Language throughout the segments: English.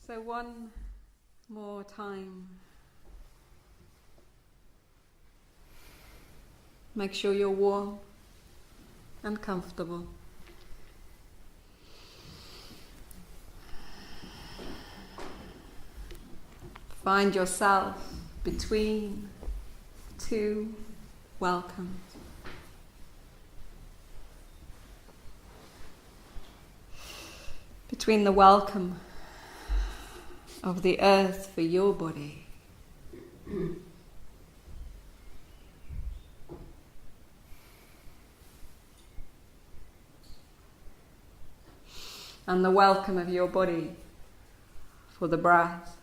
So one more time. Make sure you're warm and comfortable. Find yourself between two welcomes. Between the welcome of the earth for your body and the welcome of your body for the breath.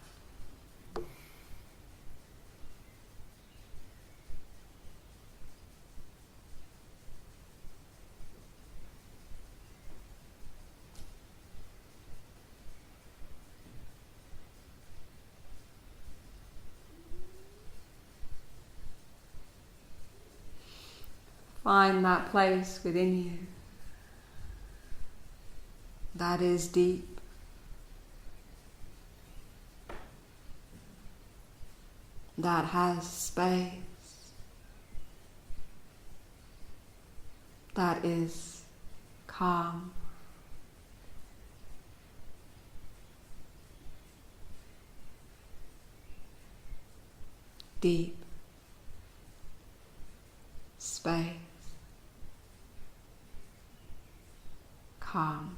Find that place within you that is deep, that has space, that is calm. Deep space. Calm.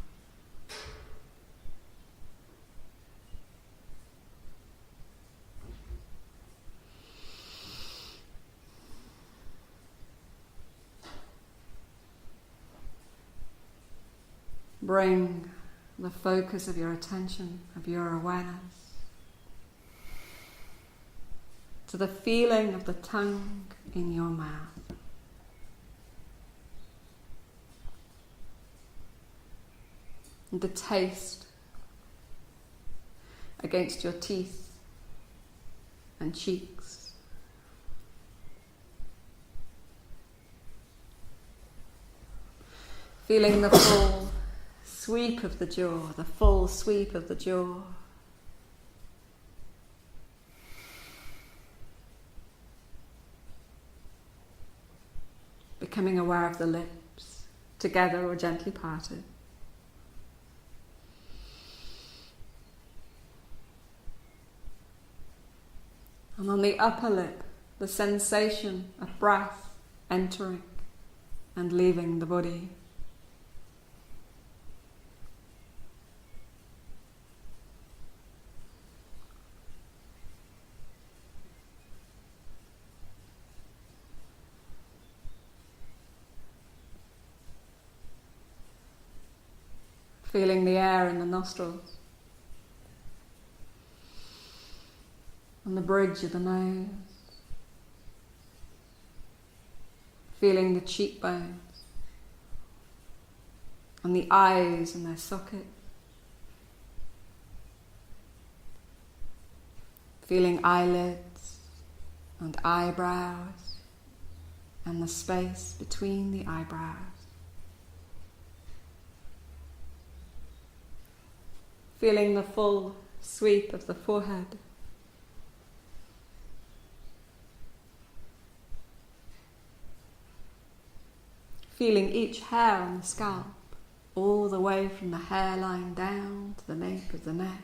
Bring the focus of your attention, of your awareness, to the feeling of the tongue in your mouth. And the taste against your teeth and cheeks. Feeling the full sweep of the jaw, the full sweep of the jaw. Becoming aware of the lips, together or gently parted. And on the upper lip, the sensation of breath entering and leaving the body. Feeling the air in the nostrils. On the bridge of the nose, feeling the cheekbones, and the eyes in their socket, feeling eyelids and eyebrows, and the space between the eyebrows. Feeling the full sweep of the forehead. Feeling each hair on the scalp, all the way from the hairline down to the nape of the neck.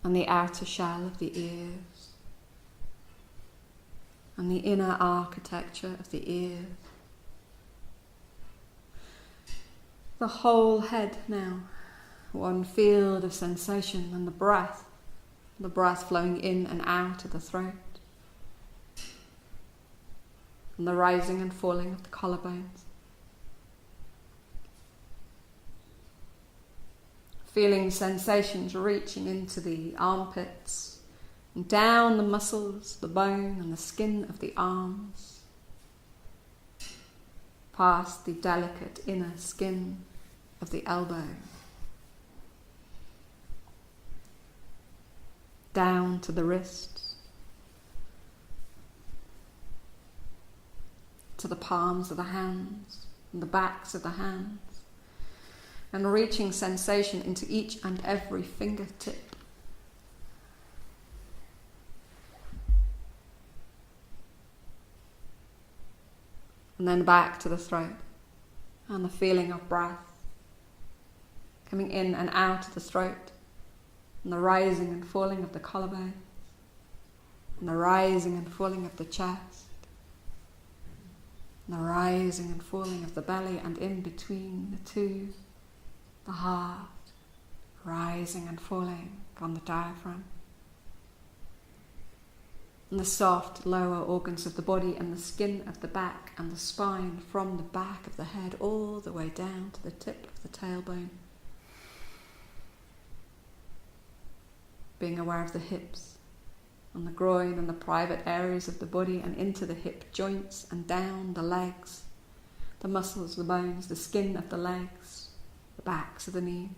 And the outer shell of the ears. And the inner architecture of the ears. The whole head now, one field of sensation, and the breath flowing in and out of the throat. And the rising and falling of the collarbones. Feeling sensations reaching into the armpits, and down the muscles, the bone and the skin of the arms, past the delicate inner skin of the elbow, down to the wrists, to the palms of the hands and the backs of the hands, and reaching sensation into each and every fingertip. And then back to the throat and the feeling of breath coming in and out of the throat, and the rising and falling of the collarbone, and the rising and falling of the chest, and the rising and falling of the belly, and in between the two, the heart rising and falling on the diaphragm, and the soft lower organs of the body, and the skin of the back and the spine, from the back of the head all the way down to the tip of the tailbone. Being aware of the hips and the groin and the private areas of the body, and into the hip joints and down the legs, the muscles, the bones, the skin of the legs, the backs of the knees,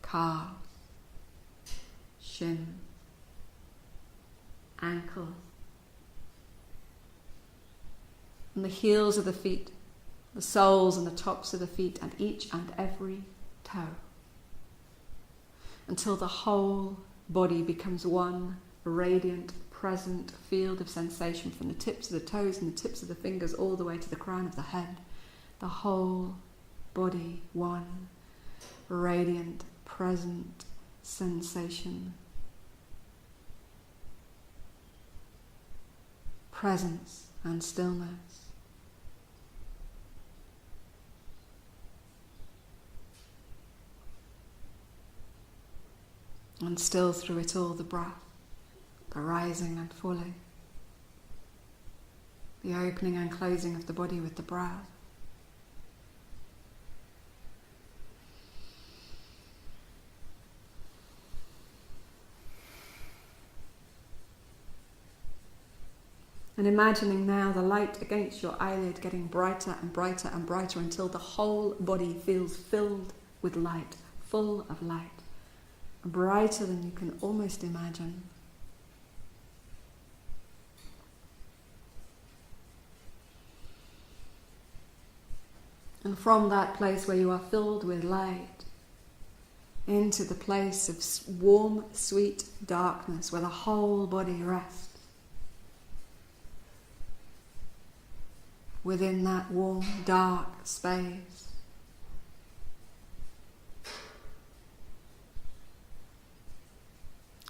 calves, shin, ankles, and the heels of the feet, the soles and the tops of the feet, and each and every toe, until the whole body becomes one radiant, present field of sensation, from the tips of the toes and the tips of the fingers all the way to the crown of the head. The whole body, one radiant, present sensation. Presence and stillness. And still through it all, the breath, the rising and falling, the opening and closing of the body with the breath. And imagining now the light against your eyelid getting brighter and brighter and brighter, until the whole body feels filled with light, full of light. Brighter than you can almost imagine. And from that place where you are filled with light, into the place of warm, sweet darkness, where the whole body rests. Within that warm, dark space,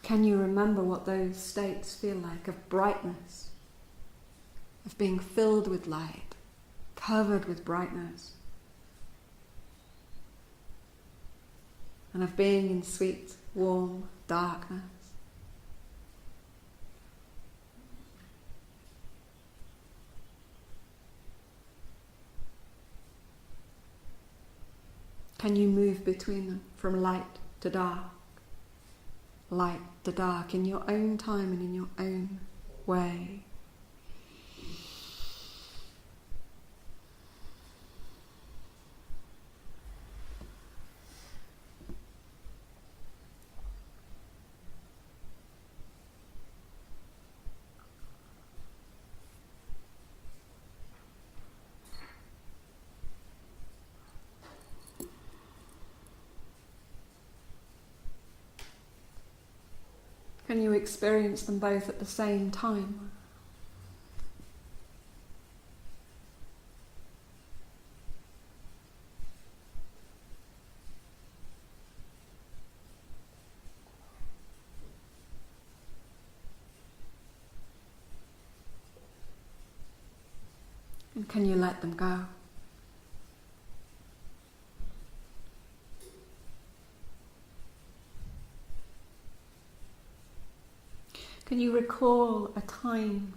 can you remember what those states feel like, of brightness, of being filled with light, covered with brightness, and of being in sweet, warm darkness? Can you move between them, from light to dark? Light to dark, in your own time and in your own way. Can you experience them both at the same time? And can you let them go? Can you recall a time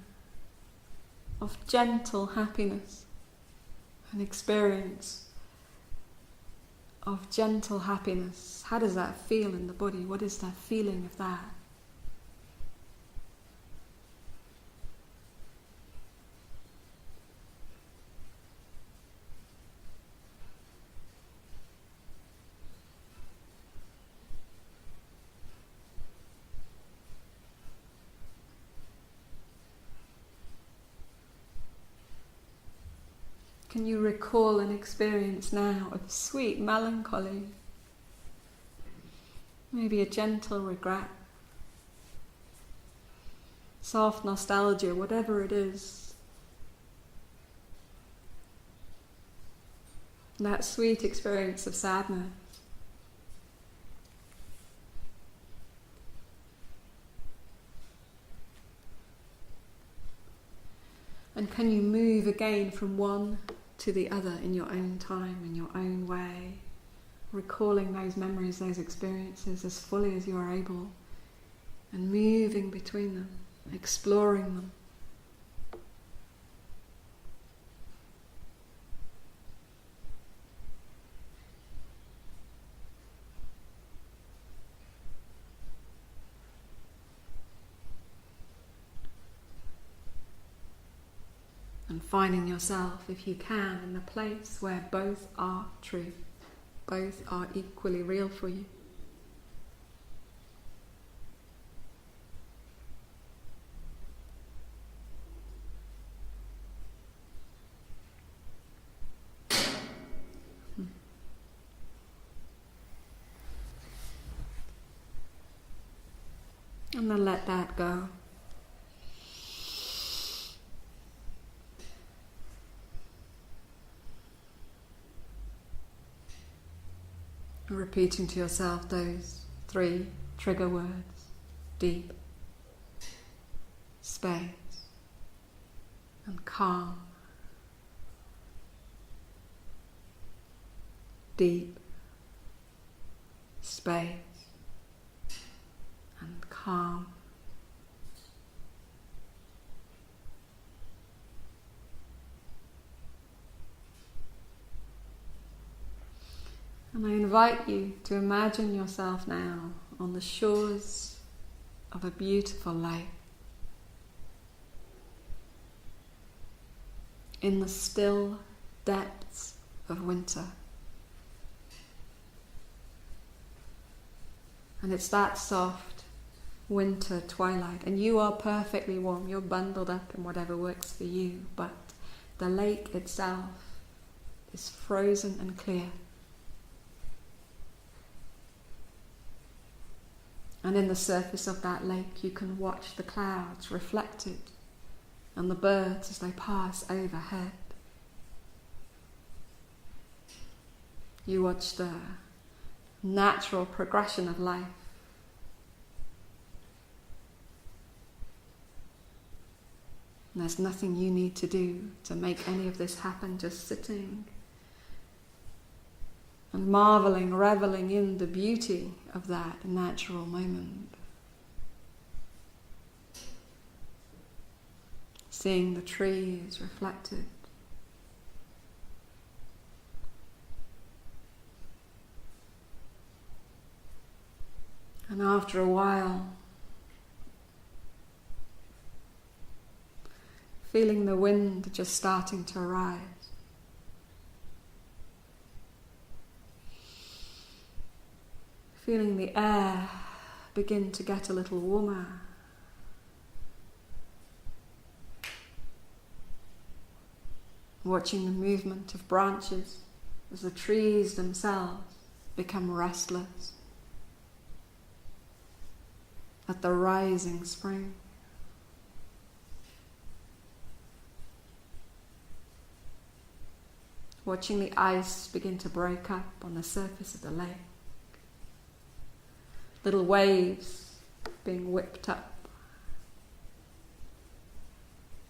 of gentle happiness, an experience of gentle happiness? How does that feel in the body? What is that feeling of that? Can you recall an experience now of sweet melancholy? Maybe a gentle regret, soft nostalgia, whatever it is. That sweet experience of sadness. And can you move again from one to the other in your own time, in your own way, recalling those memories, those experiences as fully as you are able, and moving between them, exploring them. And finding yourself, if you can, in a place where both are true, both are equally real for you. And then let that go. Repeating to yourself those 3 trigger words: deep, space, and calm. Deep, space, and calm. And I invite you to imagine yourself now on the shores of a beautiful lake, in the still depths of winter. And it's that soft winter twilight, and you are perfectly warm, you're bundled up in whatever works for you, but the lake itself is frozen and clear. And in the surface of that lake you can watch the clouds reflected and the birds as they pass overhead. You watch the natural progression of life. And there's nothing you need to do to make any of this happen, just sitting and marveling, reveling in the beauty of that natural moment. Seeing the trees reflected. And after a while, feeling the wind just starting to arise. Feeling the air begin to get a little warmer. Watching the movement of branches as the trees themselves become restless at the rising spring. Watching the ice begin to break up on the surface of the lake. Little waves being whipped up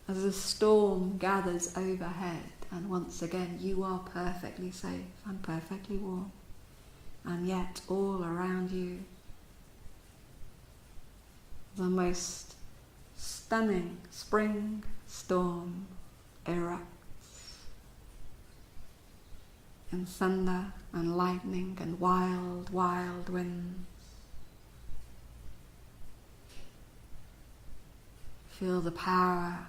as the storm gathers overhead, and once again you are perfectly safe and perfectly warm, and yet all around you the most stunning spring storm erupts in thunder and lightning and wild, wild winds. Feel the power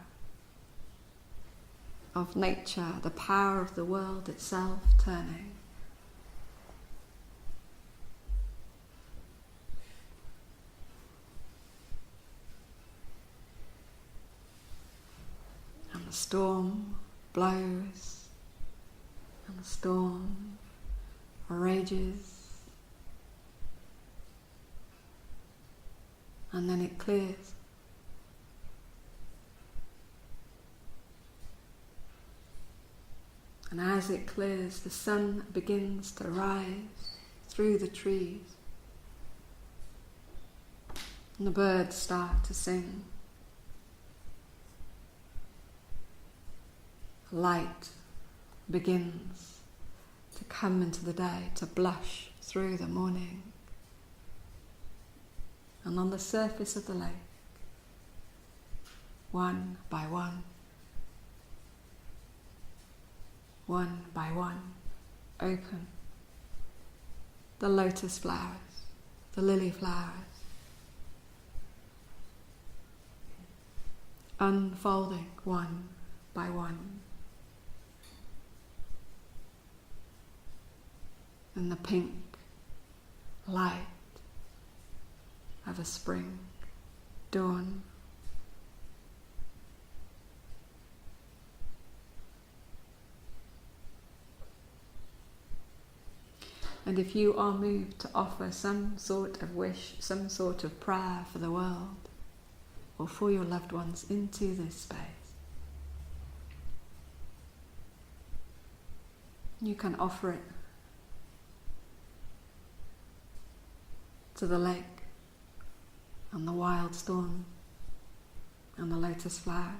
of nature, the power of the world itself turning. And the storm blows storm rages, and then it clears. And as it clears, the sun begins to rise through the trees, and the birds start to sing. Light begins to come into the day, to blush through the morning. And on the surface of the lake, one by one, open the lotus flowers, the lily flowers, unfolding one by one. In the pink light of a spring dawn. And if you are moved to offer some sort of wish, some sort of prayer for the world or for your loved ones into this space, you can offer it to the lake and the wild storm and the lotus flower.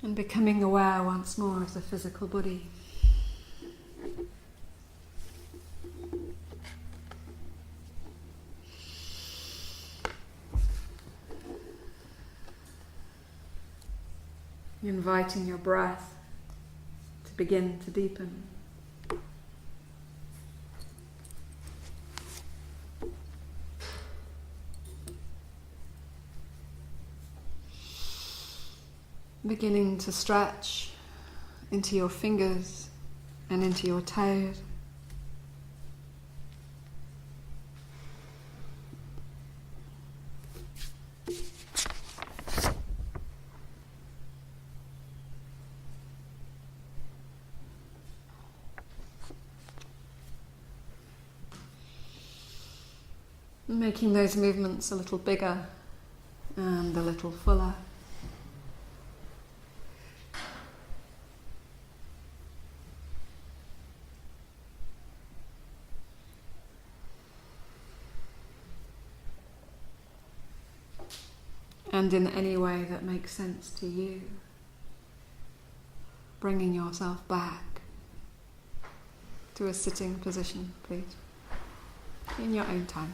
And becoming aware once more of the physical body. Inviting your breath to begin to deepen. Beginning to stretch into your fingers and into your toes. Making those movements a little bigger and a little fuller. And in any way that makes sense to you, bringing yourself back to a sitting position, please, in your own time.